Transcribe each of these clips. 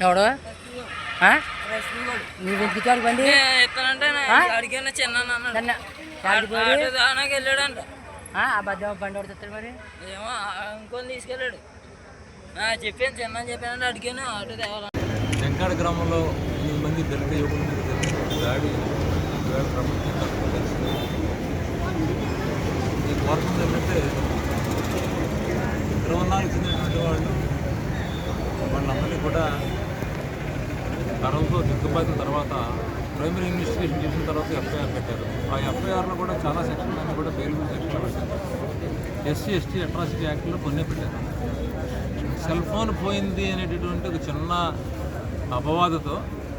ఎవడు నువ్వు ఎందుకు బండి అడిగిన చిన్న వెళ్ళాడంట. అబద్ధం బండి పడుతుంది మరి ఏమో ఇంకొని తీసుకెళ్ళాడు. చెప్పాను చిన్న చెప్పానంటే అడిగాను ఆటో తేవాల. వెంకాడ గ్రామంలో 8 మంది దళిత యువకుల మీద జరిగిన దాడి ప్రభుత్వంగా తెలిసింది. ఈ కోరుతుంది ఏంటంటే తిరువన్నాలకు చెందినటువంటి వాళ్ళందరినీ కూడా కరోనాతో దిగ్గుబాతిన తర్వాత ప్రైమరీ ఇన్వెస్టిగేషన్ చేసిన తర్వాత ఎఫ్ఐఆర్ పెట్టారు. ఆ ఎఫ్ఐఆర్లో కూడా చాలా సెక్షన్లు అన్నీ కూడా బెయిలబుల్ సెక్షన్లు పెట్టారు. ఎస్సీ ఎస్టీ అట్రాసిటీ యాక్ట్లో కొన్ని పెట్టారు. సెల్ ఫోన్ పోయింది అనేటటువంటి ఒక చిన్న అపవాదతో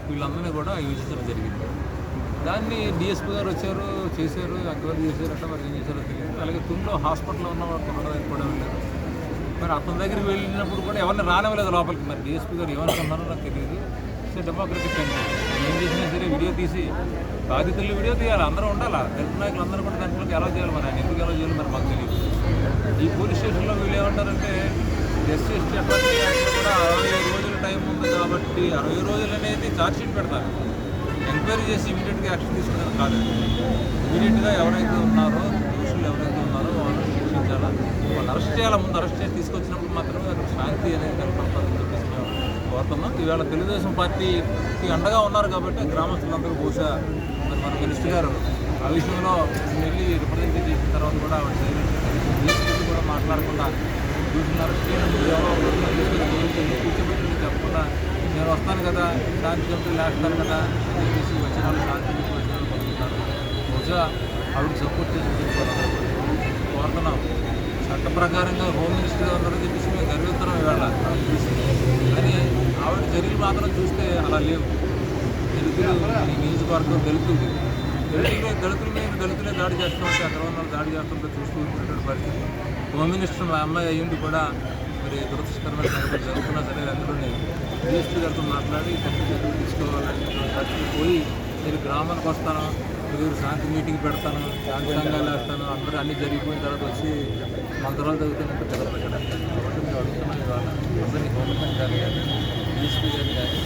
వీళ్ళందరినీ కూడా విధించడం జరిగింది. దాన్ని డిఎస్పీ గారు వచ్చారు, చేశారు, ఎంక్వైరీ చేశారు, అట్లా మరి ఏం చేశారో తెలియదు. అలాగే తుల్లో హాస్పిటల్లో ఉన్న వాళ్ళు కొనడానికి కూడా వెళ్ళారు. మరి అతని దగ్గరికి వెళ్ళినప్పుడు కూడా ఎవరిని రానివ్వలేదు లోపలికి. మరి డిఎస్పీ గారు ఏమనుకున్నారో నాకు తెలియదు. సో డెమోక్రటిక్ కంట్రీ ఏం చేసినా సరే వీడియో తీసి బాధితులు వీడియో తీయాలి, అందరూ ఉండాలి. దళిత నాయకులు అందరూ కూడా దాంట్లోకి ఎలా చేయాలి, మరి ఆయన ఎందుకు ఎలా చేయాలి మరి మాకు తెలియదు. ఈ పోలీస్ స్టేషన్లో వీళ్ళు ఏమంటారంటే ఎస్సీ ఎస్టీ అట్రాసిటీ యాక్ట్లో కూడా 60 రోజుల టైం ఉంది కాబట్టి 60 రోజులు అనేది ఛార్జ్షీట్ పెడతారు. ఎంక్వైరీ చేసి ఇమీడియట్గా యాక్షన్ తీసుకున్నారు కాదు. ఇమీడియట్గా ఎవరైతే ఉన్నారో దోషులు ఎవరైతే ఉన్నారో వాళ్ళని శిక్షించాలా, వాళ్ళు అరెస్ట్ చేయాలా. ముందు అరెస్ట్ చేసి తీసుకొచ్చినప్పుడు మాత్రమే అక్కడ శాంతి అనేది కనపడుతుందని చెప్పేసి మేము కోరుతున్నాం. ఈవేళ తెలుగుదేశం పార్టీకి అండగా ఉన్నారు కాబట్టి గ్రామస్తులందరూ బహుశా మరి మన మినిస్టర్ గారు ఆ విషయంలో వెళ్ళి రిప్రజెంట్ చేసిన తర్వాత కూడా ఆవిడ తీసుకొచ్చి కూడా మాట్లాడకుండా దూషులు అరెస్ట్ చేయడం ఎవరో కూర్చోబెట్టి చెప్పకుండా నేను వస్తాను కదా శాంతి కమిటీలు వేస్తాను కదా అని చెప్పేసి వచ్చిన వాళ్ళు శాంతి వచ్చిన వాళ్ళు పంపుతున్నారు. బహుశా ఆవిడకి సపోర్ట్ చేసి కోరుతున్నాం. చట్ట ప్రకారంగా హోమ్ మినిస్టర్గా ఉన్నారని చెప్పేసి మేము గర్విస్తున్నాం ఇవాళ ఆవిడ చూసి. కానీ ఆవిడ చర్యలు మాత్రం చూస్తే అలా లేవు. దళితులు ఈ నియోజకవర్గం దళితులే దళితులే దాడి చేస్తుంటే అక్కడ ఉన్న దాడి చేస్తుంటే చూస్తూ ఉన్నటువంటి పరిస్థితి. హోమ్ మినిస్టర్ మా అమ్మాయి అయ్యుండి కూడా మరి దురదృష్టకరమైన సంగతులు జరుగుతున్నా సరే అందులోనే డిఎస్పీ గారితో మాట్లాడి కొత్త చర్యలు తీసుకోవాలని పరిస్థితి పోయి నేను గ్రామానికి వస్తాను, మీరు శాంతి మీటింగ్ పెడతాను, శాంతి సంఘాలు వేస్తాను, అందరూ అన్నీ జరిగిపోయిన తర్వాత వచ్చి మంత్రాలు జరుగుతున్నట్టు తెలపగలరు. కాబట్టి మేము అడుగుతున్నాం ఇవాళ అందరినీ గవర్నమెంట్ కానీ డిఎస్పీ గారిని కానీ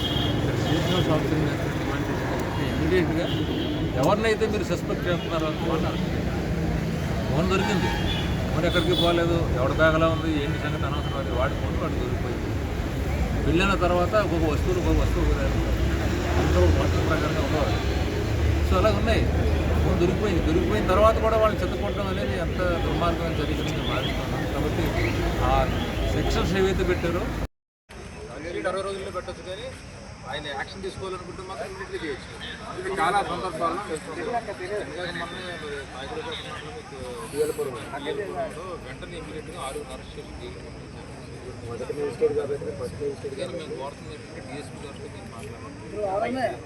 సీనియర్ ఆఫీసర్ కానీ డిమాండ్ చేసినట్టు ఇమీడియట్గా ఎవరినైతే మీరు సస్పెక్ట్ చేస్తున్నారో వాళ్ళని అరెస్ట్ చేయాలి. ఫోన్ దొరికింది, ఫోన్ ఎక్కడికి పోలేదు, ఎవడ బ్యాగ్లో ఉంది ఏంటి సంగతి అనవసరం. అది వాడి ఫోన్ వాడికి దొరికిపోయింది. వెళ్ళిన తర్వాత ఒక్కొక్క వస్తువు అందరూ పద్ధతి ప్రకారంగా ఉండవాలి. సో అలా ఉన్నాయి. ఫోన్ దొరికిపోయిన తర్వాత కూడా వాళ్ళని చెత్తకొట్టడం అనేది ఎంత దుర్మార్గం జరిగింది మేము భావిస్తున్నాం. కాబట్టి ఆ సెక్షన్స్ ఏవైతే పెట్టారో 60 రోజుల్లో పెట్టచ్చు, కానీ ఆయన యాక్షన్ తీసుకోవాలనుకుంటే మాత్రం ఇమీడియట్గా చేయొచ్చు. ఇది చాలా సందర్భాల్లో వెంటనే ఇమీడియట్గా 6 అరెస్ట్ చేసి మొదటి మినిస్టర్ కాబట్టి ఫస్ట్ మినిస్టర్ కానీ మేము కోరుతుంది ఏంటంటే డిఎస్పీ గారితో నేను మాట్లాడాలి.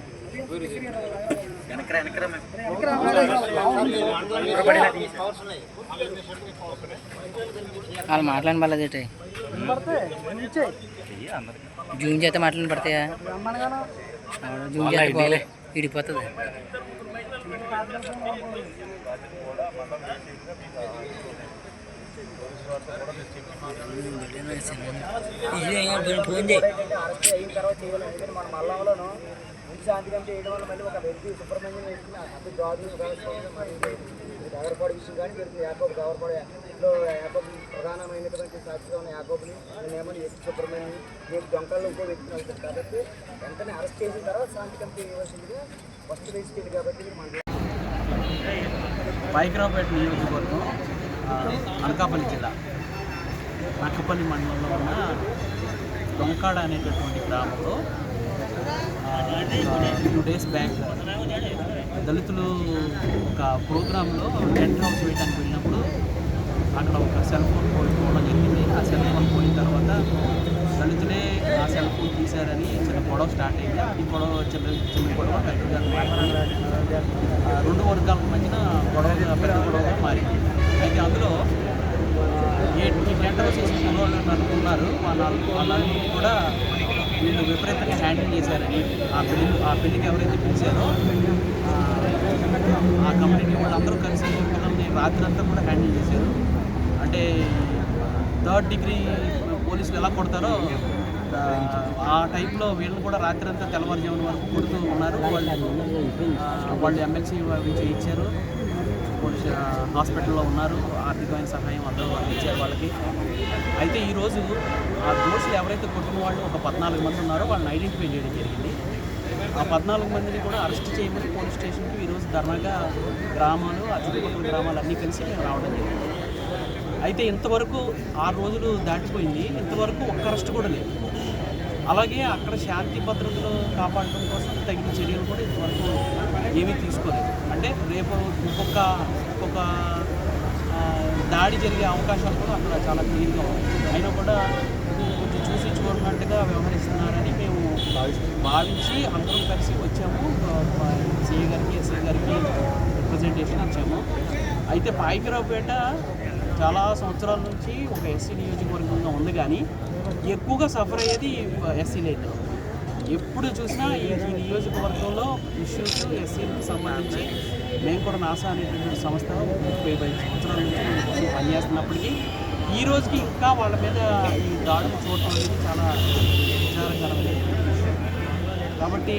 వాళ్ళు మాట్లాడిన వాళ్ళది జూమ్ చేస్తే మాట్లాడిన పడతాయా? జూమ్ చేస్తే విడిపోతుంది. ఫోన్ చేయి. శాంతి కమిటీ చేయడం వల్ల మళ్ళీ ఒక వ్యక్తి సుబ్రహ్మణ్యం వేసుకుని అది జాబ్ గవర్పాడు విషయం కానీ జరుగుతుంది. యాకోబ్ గవర్పాడులో యాకోబ్ ప్రధానమైనటువంటి సాక్షిగా ఉన్న యాకోబ్ని నేనేమో ఎస్పీ సుబ్రహ్మణ్యం మీకు దొంగల్లో ఇంకో వ్యక్తిని అవుతుంది. కాబట్టి వెంటనే అరెస్ట్ చేసిన తర్వాత శాంతి కమిటీ ఇవ్వాల్సిందిగా ఫస్ట్ రిజిస్ట్రేట్ కాబట్టి పైకరావుపేట నియోజకవర్గం అనకాపల్లి జిల్లా నక్కపల్లి మండలంలో ఉన్న దొంకాడ అనేటటువంటి గ్రామంలో 2 days బ్యాక్ దళితులు ఒక ప్రోగ్రాంలో టెంట్ హౌస్ వేయడానికి వెళ్ళినప్పుడు అక్కడ ఒక సెల్ ఫోన్ పోవడం జరిగింది. ఆ సెల్ ఫోన్ పోయిన తర్వాత దళితులే ఆ సెల్ ఫోన్ తీశారని చిన్న గొడవ స్టార్ట్ అయింది. ఈ గొడవ చిన్న గొడవ పెద్దగా 2 వర్గాల మధ్యన పెద్ద గొడవగా మారింది. అయితే అందులో ఈ టెంట్ హౌస్ వేసిన వాళ్ళు అనుకున్నారు వాళ్ళని కూడా వీళ్ళు విపరీతంగా హ్యాండిల్ చేశారని ఆ పెళ్ళికి ఎవరైతే పిలిచారో ఆ కమ్యూనిటీ వాళ్ళందరూ కలిసి పిల్లల్ని రాత్రి అంతా కూడా హ్యాండిల్ చేశారు. అంటే 3rd degree పోలీసులు ఎలా కొడతారో ఆ టైంలో వీళ్ళని కూడా రాత్రి అంతా తెల్లవారుజామున వరకు కొడుతూ ఉన్నారు. వాళ్ళు ఎమ్మెల్సీ నుంచి ఇచ్చారు, పోలీస్ హాస్పిటల్లో ఉన్నారు, ఆర్థికమైన సహాయం అందరూ వాళ్ళు ఇచ్చారు వాళ్ళకి. అయితే ఈరోజు ఆ దోషులు ఎవరైతే కొట్టిన వాళ్ళు ఒక 14 మంది ఉన్నారో వాళ్ళని ఐడెంటిఫై చేయడం జరిగింది. ఆ 14 మందిని కూడా అరెస్ట్ చేయమని పోలీస్ స్టేషన్కి ఈరోజు ధర్నాగా గ్రామాలు, ఆ చుట్టుపక్కల గ్రామాలు అన్నీ కలిసి మేము రావడం జరిగింది. అయితే ఇంతవరకు 6 రోజులు దాటిపోయింది, ఇంతవరకు ఒక్క అరెస్ట్ కూడా లేదు. అలాగే అక్కడ శాంతి భద్రతలు కాపాడడం కోసం తగిన చర్యలు కూడా ఇంతవరకు ఏమీ తీసుకోలేదు. అంటే రేపు ఇంకొక దాడి జరిగే అవకాశాలు కూడా అక్కడ చాలా క్లియర్గా ఉన్నాయి. అయినా కూడా కొంచెం చూసి చూడనట్టుగా వ్యవహరిస్తున్నారని మేము భావించి అందరం కలిసి వచ్చాము. సిఐ గారికి, ఎస్ఐ గారికి రిప్రజెంటేషన్ ఇచ్చాము. అయితే పాయకరావుపేట చాలా సంవత్సరాల నుంచి ఒక ఎస్సీ నియోజకవర్గంగా ఉంది, కానీ ఎక్కువగా సఫర్ అయ్యేది ఎస్సీలే. ఎప్పుడు చూసినా ఈ నియోజకవర్గంలో ఇష్యూస్ ఎస్సీలకు సంబంధించి మేము కూడా నాసా అనేటటువంటి సంస్థ 35 సంవత్సరాల నుంచి పనిచేస్తున్నప్పటికీ ఈ రోజుకి ఇంకా వాళ్ళ మీద ఈ దాడులు చూడటం అనేది చాలా విచారకరమైన విషయం. కాబట్టి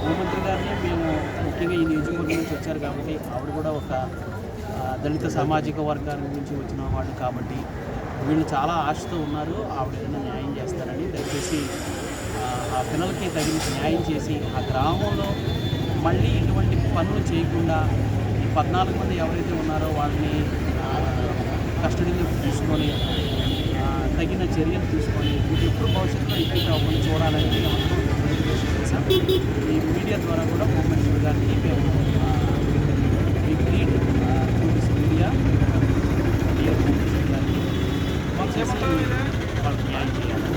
హోంమంత్రి గారిని మేము ముఖ్యంగా ఈ నియోజకవర్గం నుంచి వచ్చారు కాబట్టి ఆవిడ కూడా ఒక దళిత సామాజిక వర్గాల నుంచి వచ్చిన వాళ్ళు కాబట్టి వీళ్ళు చాలా ఆశతో ఉన్నారు. ఆవిడ ఏదైనా న్యాయం చేస్తారని దయచేసి ఆ పిల్లలకి తగిన న్యాయం చేసి ఆ గ్రామంలో మళ్ళీ ఇటువంటి పనులు చేయకుండా ఈ 14 మంది ఎవరైతే ఉన్నారో వాళ్ళని కస్టడీలోకి తీసుకొని తగిన చర్యలు తీసుకొని ఎప్పుడు భవిష్యత్తులో రిపీట్ అవ్వకుండా చూడాలని మేము అందరూ రిప్రజెంటేషన్ చేశాం. ఈ మీడియా ద్వారా కూడా హోమ్ మినిస్టర్ గారికి మేము మీడియా హోమ్ మినిస్టర్ గారికి వాళ్ళకి న్యాయం చేయాలి.